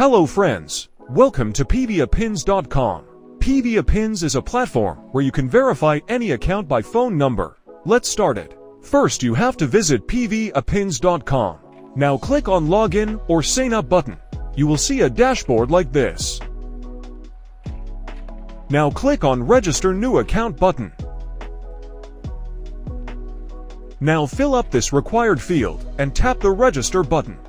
Hello friends, welcome to PvaPins.com. PvaPins is a platform where you can verify any account by phone number. Let's start it. First you have to visit PvaPins.com. Now click on Login or Sign Up button. You will see a dashboard like this. Now click on Register New Account button. Now fill up this required field and tap the Register button.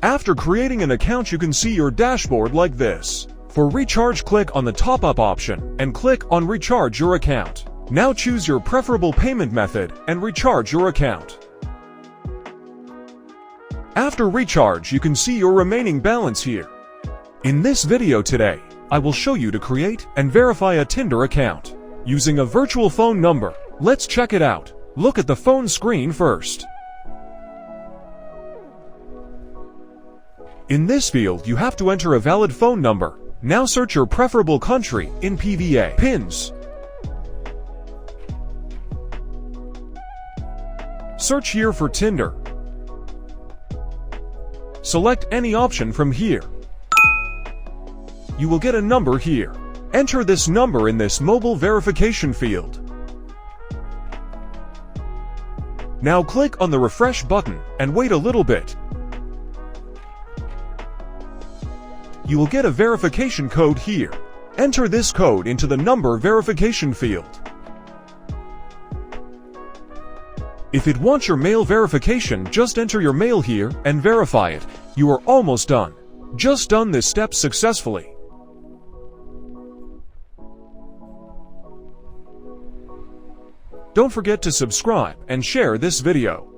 After creating an account you can see your dashboard like this. For recharge, click on the top up option and click on Recharge your account. Now choose your preferable payment method and recharge your account. After recharge you can see your remaining balance here. In this video today, I will show you to create and verify a Tinder account using a virtual phone number. Let's check it out. Look at the phone screen first. In this field you have to enter a valid phone number. Now search your preferable country in PvaPins. Search here for Tinder. Select any option from here. You will get a number here. Enter this number in this mobile verification field. Now click on the refresh button and wait a little bit. You will get a verification code here. Enter this code into the number verification field. If it wants your mail verification, just enter your mail here and verify it. You are almost done. Just done this step successfully. Don't forget to subscribe and share this video.